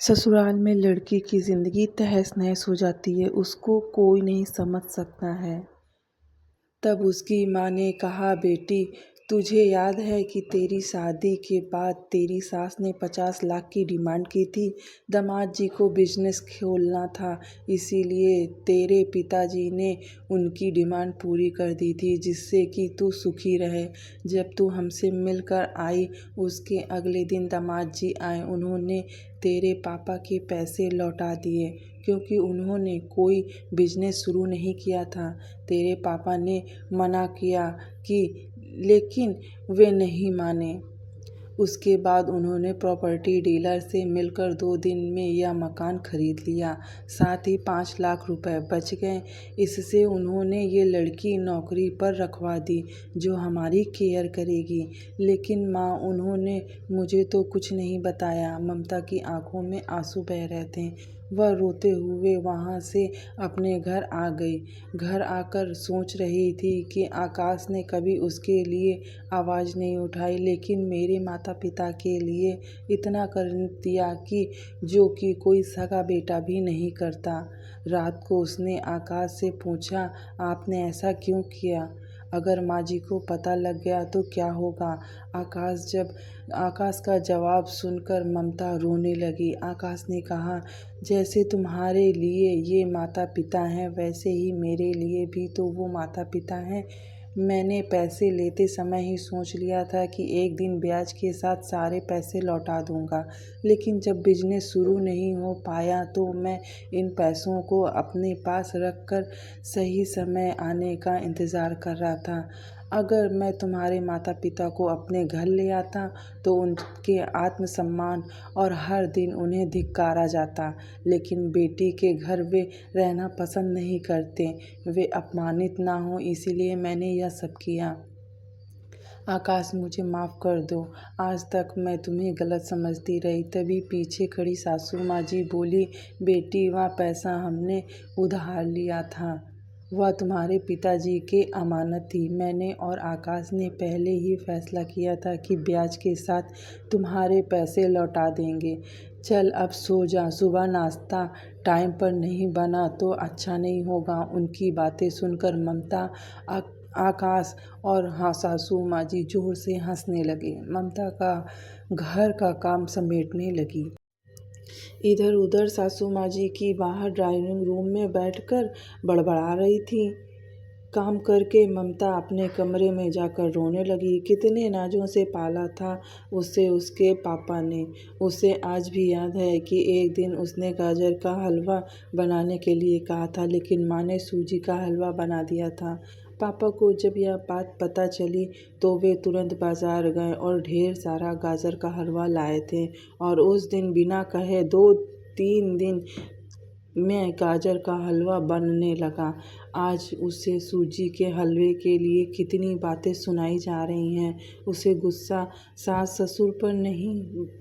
ससुराल में लड़की की ज़िंदगी तहस-नहस हो जाती है, उसको कोई नहीं समझ सकता है। तब उसकी माँ ने कहा, बेटी तुझे याद है कि तेरी शादी के बाद तेरी सास ने 50 लाख की डिमांड की थी। दामाद जी को बिजनेस खोलना था, इसीलिए तेरे पिताजी ने उनकी डिमांड पूरी कर दी थी, जिससे कि तू सुखी रहे। जब तू हमसे मिलकर आई, उसके अगले दिन दामाद जी आए। उन्होंने तेरे पापा के पैसे लौटा दिए, क्योंकि उन्होंने कोई बिजनेस शुरू नहीं किया था। तेरे पापा ने मना किया कि लेकिन वे नहीं माने। उसके बाद उन्होंने प्रॉपर्टी डीलर से मिलकर 2 दिन में यह मकान खरीद लिया, साथ ही 5 लाख रुपए बच गए। इससे उन्होंने ये लड़की नौकरी पर रखवा दी, जो हमारी केयर करेगी। लेकिन माँ, उन्होंने मुझे तो कुछ नहीं बताया। ममता की आंखों में आंसू बह रहे थे। वह रोते हुए वहाँ से अपने घर आ गई। घर आकर सोच रही थी कि आकाश ने कभी उसके लिए आवाज़ नहीं उठाई, लेकिन मेरे माता पिता के लिए इतना कर दिया कि जो कि कोई सगा बेटा भी नहीं करता। रात को उसने आकाश से पूछा, आपने ऐसा क्यों किया? अगर माँ जी को पता लग गया तो क्या होगा? आकाश का जवाब सुनकर ममता रोने लगी। आकाश ने कहा, जैसे तुम्हारे लिए ये माता पिता हैं, वैसे ही मेरे लिए भी तो वो माता पिता हैं। मैंने पैसे लेते समय ही सोच लिया था कि एक दिन ब्याज के साथ सारे पैसे लौटा दूंगा, लेकिन जब बिजनेस शुरू नहीं हो पाया तो मैं इन पैसों को अपने पास रख कर सही समय आने का इंतज़ार कर रहा था। अगर मैं तुम्हारे माता पिता को अपने घर ले आता तो उनके आत्मसम्मान और हर दिन उन्हें धिक्कारा जाता, लेकिन बेटी के घर वे रहना पसंद नहीं करते, वे अपमानित ना हो, इसीलिए मैंने यह सब किया। आकाश, मुझे माफ़ कर दो। आज तक मैं तुम्हें गलत समझती रही। तभी पीछे खड़ी सासू माँ जी बोली, बेटी वह पैसा हमने उधार लिया था, वह तुम्हारे पिताजी के अमानत थी। मैंने और आकाश ने पहले ही फैसला किया था कि ब्याज के साथ तुम्हारे पैसे लौटा देंगे। चल अब सो जा, सुबह नाश्ता टाइम पर नहीं बना तो अच्छा नहीं होगा। उनकी बातें सुनकर ममता, आकाश और सासू माँ जी जोर से हंसने लगे। ममता का घर का काम समेटने लगी। इधर उधर सासू माँ जी की बाहर ड्राइंग रूम में बैठकर बड़बड़ा रही थी। काम करके ममता अपने कमरे में जाकर रोने लगी। कितने नाजों से पाला था उसे उसके पापा ने। उसे आज भी याद है कि एक दिन उसने गाजर का हलवा बनाने के लिए कहा था, लेकिन माँ ने सूजी का हलवा बना दिया था। पापा को जब यह बात पता चली तो वे तुरंत बाजार गए और ढेर सारा गाजर का हलवा लाए थे, और उस दिन बिना कहे 2-3 दिन में गाजर का हलवा बनने लगा। आज उसे सूजी के हलवे के लिए कितनी बातें सुनाई जा रही हैं। उसे गुस्सा सास ससुर पर नहीं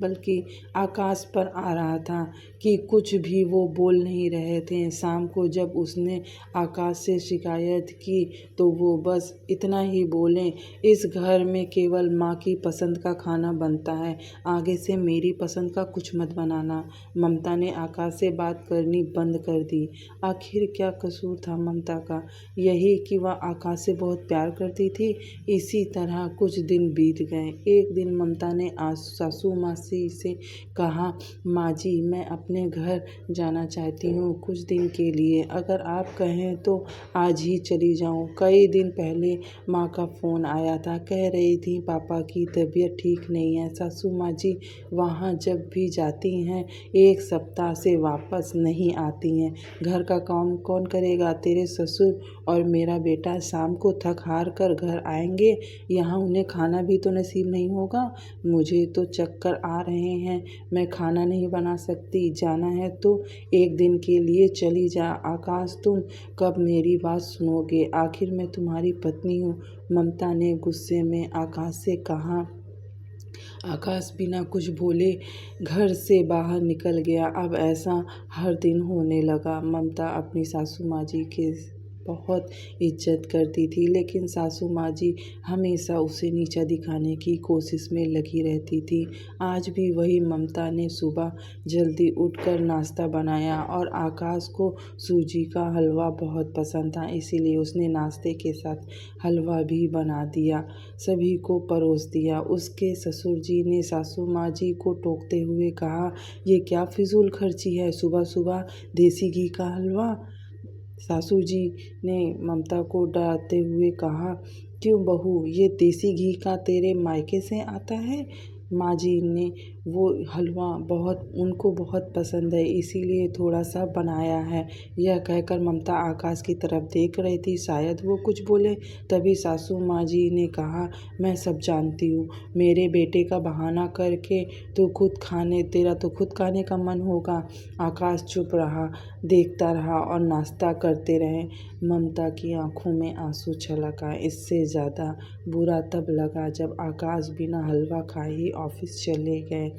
बल्कि आकाश पर आ रहा था कि कुछ भी वो बोल नहीं रहे थे। शाम को जब उसने आकाश से शिकायत की तो वो बस इतना ही बोले, इस घर में केवल माँ की पसंद का खाना बनता है, आगे से मेरी पसंद का कुछ मत बनाना। ममता ने आकाश से बात करनी बंद कर दी। आखिर क्या कसूर था ममता का? यही कि वह आकाश से बहुत प्यार करती थी। इसी तरह कुछ दिन बीत गए। एक दिन ममता ने सासू मासी से कहा, माँ जी, मैं अपने घर जाना चाहती हूँ कुछ दिन के लिए। अगर आप कहें तो आज ही चली जाऊँ। कई दिन पहले माँ का फ़ोन आया था, कह रही थी पापा की तबीयत ठीक नहीं है। सासू माँ जी वहाँ जब भी जाती हैं 1 सप्ताह से वापस नहीं आती हैं। घर का काम कौन करेगा? तेरे ससुर और मेरा बेटा शाम को थक हार कर घर आएंगे, यहाँ उन्हें खाना भी तो नसीब नहीं होगा। मुझे तो चक्कर आ रहे हैं, मैं खाना नहीं बना सकती। जाना है तो एक दिन के लिए चली जा। आकाश, तुम कब मेरी बात सुनोगे? आखिर मैं तुम्हारी पत्नी हूँ। ममता ने गुस्से में आकाश से कहा। आकाश बिना कुछ बोले घर से बाहर निकल गया। अब ऐसा हर दिन होने लगा। ममता अपनी सासू माँ जी के बहुत इज्जत करती थी, लेकिन सासू माँ जी हमेशा उसे नीचा दिखाने की कोशिश में लगी रहती थी। आज भी वही ममता ने सुबह जल्दी उठकर नाश्ता बनाया और आकाश को सूजी का हलवा बहुत पसंद था, इसीलिए उसने नाश्ते के साथ हलवा भी बना दिया, सभी को परोस दिया। उसके ससुर जी ने सासू माँ जी को टोकते हुए कहा, ये क्या फिजूल खर्ची है, सुबह सुबह देसी घी का हलवा। सासू जी ने ममता को डराते हुए कहा, क्यों बहू, ये देसी घी का तेरे मायके से आता है। माँ जी ने वो हलवा उनको बहुत पसंद है, इसीलिए थोड़ा सा बनाया है। यह कहकर ममता आकाश की तरफ देख रही थी, शायद वो कुछ बोले। तभी सासू माँ जी ने कहा, मैं सब जानती हूँ, मेरे बेटे का बहाना करके तेरा तो खुद खाने का मन होगा। आकाश चुप रहा, देखता रहा और नाश्ता करते रहे। ममता की आंखों में आंसू छलक आए। इससे ज़्यादा बुरा तब लगा जब आकाश बिना हलवा खाए ही ऑफिस चले गए।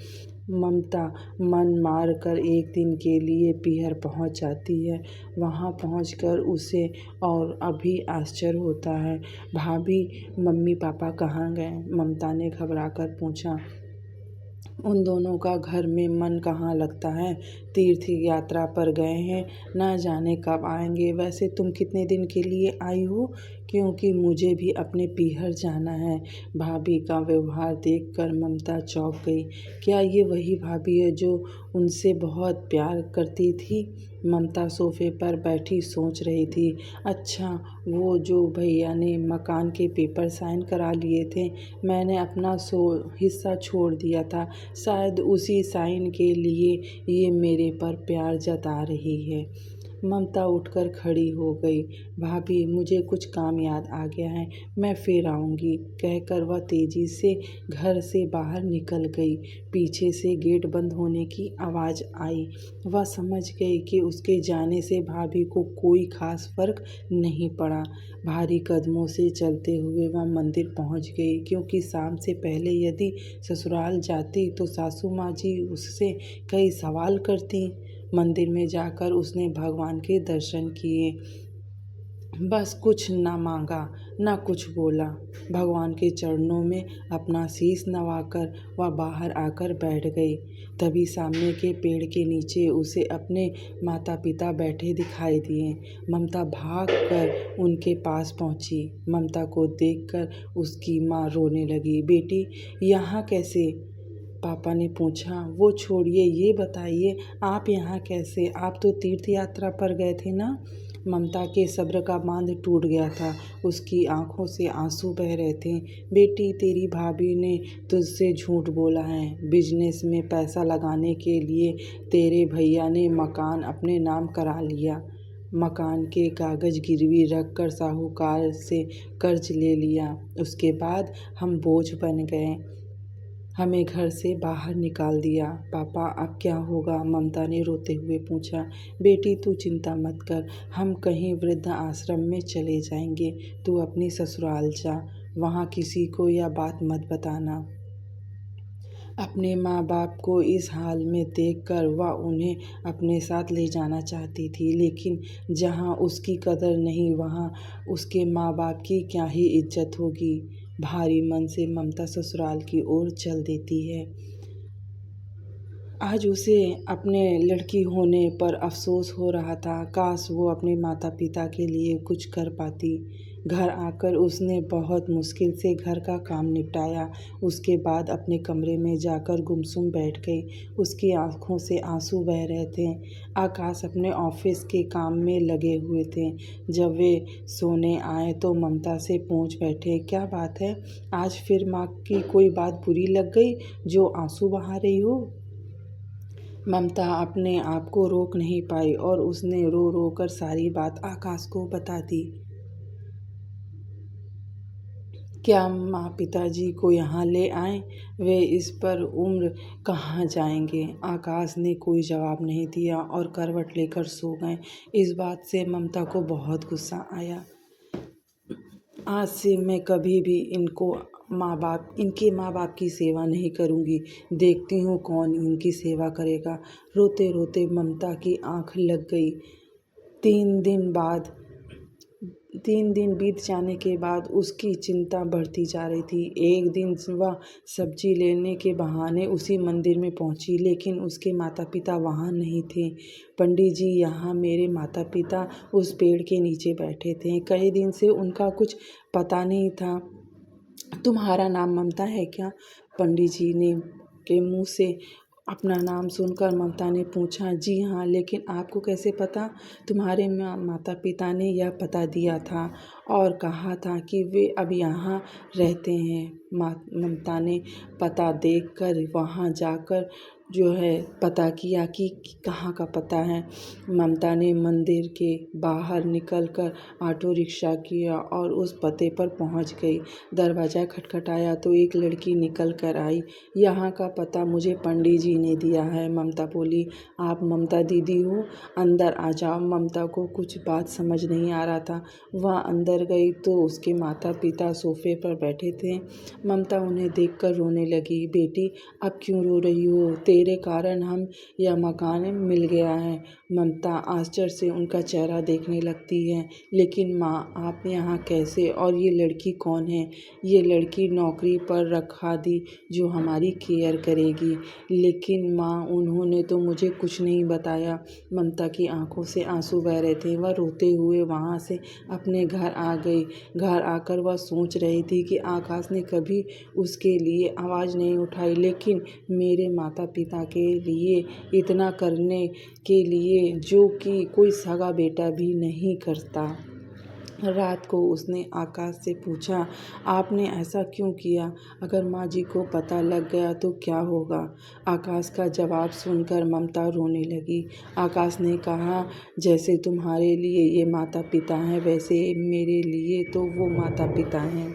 ममता मन मार कर एक दिन के लिए पीहर पहुंच जाती है। वहां पहुंचकर उसे और अभी आश्चर्य होता है। भाभी, मम्मी पापा कहाँ गए? ममता ने घबरा कर पूछा। उन दोनों का घर में मन कहाँ लगता है, तीर्थ यात्रा पर गए हैं, ना जाने कब आएंगे। वैसे तुम कितने दिन के लिए आई हो? क्योंकि मुझे भी अपने पीहर जाना है। भाभी का व्यवहार देखकर ममता चौंक गई। क्या ये वही भाभी है जो उनसे बहुत प्यार करती थी? ममता सोफे पर बैठी सोच रही थी। अच्छा, वो जो भैया ने मकान के पेपर साइन करा लिए थे, मैंने अपना हिस्सा छोड़ दिया था, शायद उसी साइन के लिए ये मेरे पर प्यार जता रही है। ममता उठकर खड़ी हो गई। भाभी, मुझे कुछ काम याद आ गया है, मैं फिर आऊँगी, कहकर वह तेजी से घर से बाहर निकल गई। पीछे से गेट बंद होने की आवाज़ आई। वह समझ गई कि उसके जाने से भाभी को कोई खास फर्क नहीं पड़ा। भारी कदमों से चलते हुए वह मंदिर पहुंच गई, क्योंकि शाम से पहले यदि ससुराल जाती तो सासू माँ जी उससे कई सवाल करती। मंदिर में जाकर उसने भगवान के दर्शन किए, बस कुछ न मांगा न कुछ बोला। भगवान के चरणों में अपना शीश नवाकर वह बाहर आकर बैठ गई। तभी सामने के पेड़ के नीचे उसे अपने माता पिता बैठे दिखाई दिए। ममता भाग कर उनके पास पहुंची। ममता को देखकर उसकी माँ रोने लगी। बेटी, यहाँ कैसे? पापा ने पूछा। वो छोड़िए, ये बताइए आप यहाँ कैसे? आप तो तीर्थ यात्रा पर गए थे ना? ममता के सब्र का बांध टूट गया था, उसकी आंखों से आंसू बह रहे थे। बेटी, तेरी भाभी ने तुझसे झूठ बोला है। बिजनेस में पैसा लगाने के लिए तेरे भैया ने मकान अपने नाम करा लिया। मकान के कागज गिरवी रख कर साहूकार से कर्ज ले लिया। उसके बाद हम बोझ बन गए, हमें घर से बाहर निकाल दिया। पापा, अब क्या होगा? ममता ने रोते हुए पूछा। बेटी, तू चिंता मत कर, हम कहीं वृद्ध आश्रम में चले जाएंगे। तू अपनी ससुराल जा, वहाँ किसी को यह बात मत बताना। अपने माँ बाप को इस हाल में देखकर वह उन्हें अपने साथ ले जाना चाहती थी, लेकिन जहाँ उसकी कदर नहीं, वहाँ उसके माँ बाप की क्या ही इज्जत होगी। भारी मन से ममता ससुराल की ओर चल देती है। आज उसे अपने लड़की होने पर अफसोस हो रहा था। काश वो अपने माता पिता के लिए कुछ कर पाती। घर आकर उसने बहुत मुश्किल से घर का काम निपटाया। उसके बाद अपने कमरे में जाकर गुमसुम बैठ गई। उसकी आंखों से आंसू बह रहे थे। आकाश अपने ऑफिस के काम में लगे हुए थे। जब वे सोने आए तो ममता से पूछ बैठे, क्या बात है? आज फिर माँ की कोई बात बुरी लग गई जो आंसू बहा रही हो? ममता अपने आप को रोक नहीं पाई और उसने रो रो कर सारी बात आकाश को बता दी। क्या माँ पिताजी को यहाँ ले आएं? वे इस पर उम्र कहाँ जाएंगे? आकाश ने कोई जवाब नहीं दिया और करवट लेकर सो गए। इस बात से ममता को बहुत गुस्सा आया। आज से मैं कभी भी इनके माँ बाप की सेवा नहीं करूँगी। देखती हूँ कौन इनकी सेवा करेगा। रोते रोते ममता की आँख लग गई। 3 दिन बाद 3 दिन बीत जाने के बाद उसकी चिंता बढ़ती जा रही थी। एक दिन वह सब्जी लेने के बहाने उसी मंदिर में पहुंची, लेकिन उसके माता पिता वहां नहीं थे। पंडित जी, यहाँ मेरे माता पिता उस पेड़ के नीचे बैठे थे। कई दिन से उनका कुछ पता नहीं था। तुम्हारा नाम ममता है क्या? पंडित जी ने के मुंह से अपना नाम सुनकर ममता ने पूछा। जी हाँ, लेकिन आपको कैसे पता? तुम्हारे माता पिता ने यह पता दिया था और कहा था कि वे अब यहाँ रहते हैं। ममता ने पता देखकर वहाँ जाकर जो है पता किया कि कहाँ का पता है। ममता ने मंदिर के बाहर निकलकर ऑटो रिक्शा किया और उस पते पर पहुँच गई। दरवाज़ा खटखटाया तो एक लड़की निकल कर आई। यहाँ का पता मुझे पंडित जी ने दिया है, ममता बोली। आप ममता दीदी हो? अंदर आ जाओ। ममता को कुछ बात समझ नहीं आ रहा था। वह अंदर गई तो उसके माता पिता सोफे पर बैठे थे। ममता उन्हें देखकर रोने लगी। बेटी, अब क्यों रो रही हो? तेरे कारण हम यह मकान मिल गया है। ममता आश्चर्य से उनका चेहरा देखने लगती है। लेकिन माँ, आप यहाँ कैसे? और ये लड़की कौन है? ये लड़की नौकरी पर रखा दी जो हमारी केयर करेगी। लेकिन माँ, उन्होंने तो मुझे कुछ नहीं बताया। ममता की आंखों से आंसू बह रहे थे। वह रोते हुए वहाँ से अपने घर आ गई। घर आकर वह सोच रही थी कि आकाश ने कभी उसके लिए आवाज़ नहीं उठाई, लेकिन मेरे माता पिता के लिए इतना करने के लिए जो कि कोई सगा बेटा भी नहीं करता। रात को उसने आकाश से पूछा, आपने ऐसा क्यों किया? अगर माँ जी को पता लग गया तो क्या होगा? आकाश का जवाब सुनकर ममता रोने लगी। आकाश ने कहा, जैसे तुम्हारे लिए ये माता पिता हैं, वैसे मेरे लिए तो वो माता पिता हैं।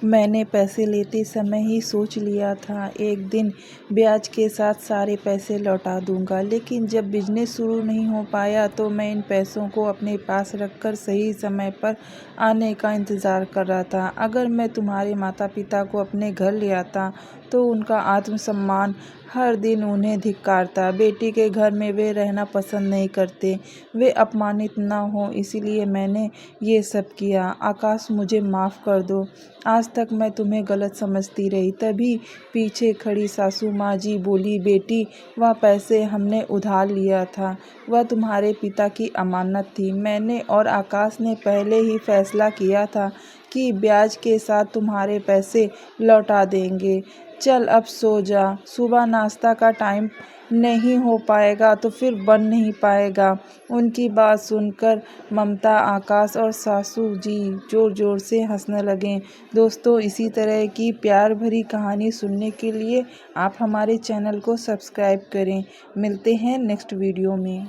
मैंने पैसे लेते समय ही सोच लिया था एक दिन ब्याज के साथ सारे पैसे लौटा दूंगा, लेकिन जब बिजनेस शुरू नहीं हो पाया तो मैं इन पैसों को अपने पास रखकर सही समय पर आने का इंतज़ार कर रहा था। अगर मैं तुम्हारे माता पिता को अपने घर ले आता तो उनका आत्मसम्मान हर दिन उन्हें धिक्कारता। बेटी के घर में वे रहना पसंद नहीं करते, वे अपमानित न हों, इसीलिए मैंने ये सब किया। आकाश, मुझे माफ़ कर दो। आज तक मैं तुम्हें गलत समझती रही। तभी पीछे खड़ी सासू माँ जी बोली, बेटी, वह पैसे हमने उधार लिया था, वह तुम्हारे पिता की अमानत थी। मैंने और आकाश ने पहले ही फैसला किया था कि ब्याज के साथ तुम्हारे पैसे लौटा देंगे। चल अब सो जा, सुबह नाश्ता का टाइम नहीं हो पाएगा तो फिर बन नहीं पाएगा। उनकी बात सुनकर ममता, आकाश और सासू जी जोर जोर से हंसने लगे। दोस्तों, इसी तरह की प्यार भरी कहानी सुनने के लिए आप हमारे चैनल को सब्सक्राइब करें। मिलते हैं नेक्स्ट वीडियो में।